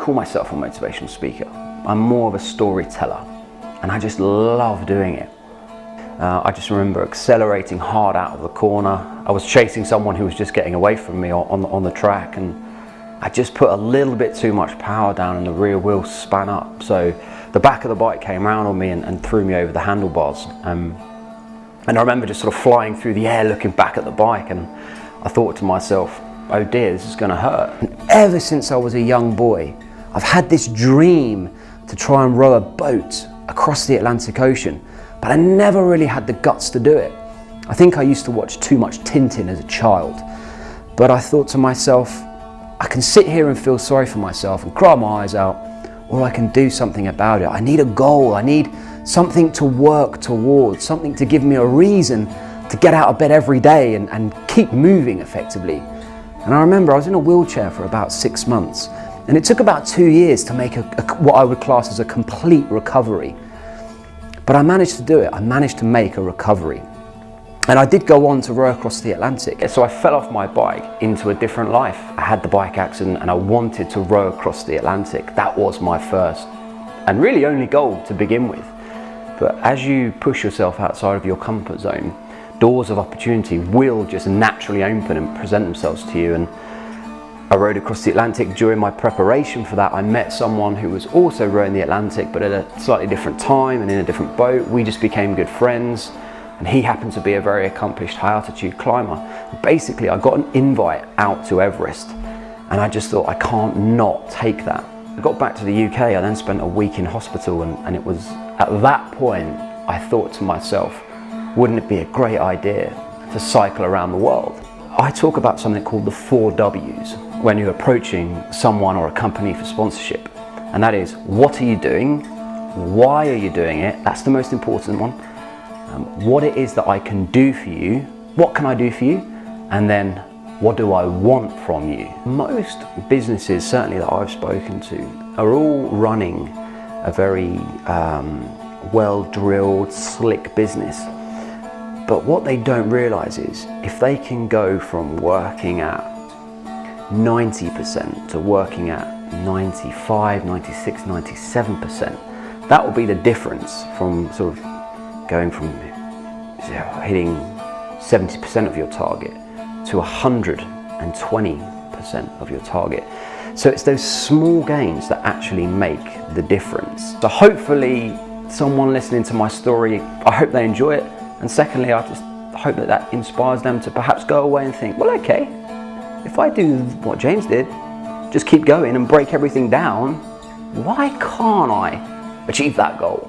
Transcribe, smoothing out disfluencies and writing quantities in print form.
call myself a motivational speaker. I'm more of a storyteller, and I just love doing it. I just remember accelerating hard out of the corner. I was chasing someone who was just getting away from me on the track, and I just put a little bit too much power down and the rear wheel span up. So the back of the bike came round on me and threw me over the handlebars. And I remember just sort of flying through the air looking back at the bike, and I thought to myself, oh dear, this is going to hurt. And ever since I was a young boy, I've had this dream to try and row a boat across the Atlantic Ocean, but I never really had the guts to do it. I think I used to watch too much Tintin as a child, but I thought to myself, I can sit here and feel sorry for myself and cry my eyes out, or I can do something about it. I need a goal, I need something to work towards, something to give me a reason to get out of bed every day and keep moving effectively. And I remember I was in a wheelchair for about 6 months, and it took about 2 years to make what I would class as a complete recovery. But I managed to do it. I managed to make a recovery. And I did go on to row across the Atlantic. So I fell off my bike into a different life. I had the bike accident and I wanted to row across the Atlantic. That was my first and really only goal to begin with. But as you push yourself outside of your comfort zone, doors of opportunity will just naturally open and present themselves to you. And I rowed across the Atlantic. During my preparation for that, I met someone who was also rowing the Atlantic, but at a slightly different time and in a different boat. We just became good friends, and he happened to be a very accomplished high altitude climber. Basically, I got an invite out to Everest, and I just thought, I can't not take that. I got back to the UK. I then spent a week in hospital, and it was at that point I thought to myself, wouldn't it be a great idea to cycle around the world? I talk about something called the 4 W's when you're approaching someone or a company for sponsorship. And that is, what are you doing? Why are you doing it? That's the most important one. What it is that I can do for you. What can I do for you? And then, what do I want from you? Most businesses, certainly that I've spoken to, are all running a very well-drilled, slick business. But what they don't realize is, if they can go from working at 90% to working at 95, 96, 97%, that will be the difference from sort of going from hitting 70% of your target to 120% of your target. So it's those small gains that actually make the difference. So hopefully someone listening to my story, I hope they enjoy it. And secondly, I just hope that that inspires them to perhaps go away and think, well, okay, if I do what James did, just keep going and break everything down, why can't I achieve that goal?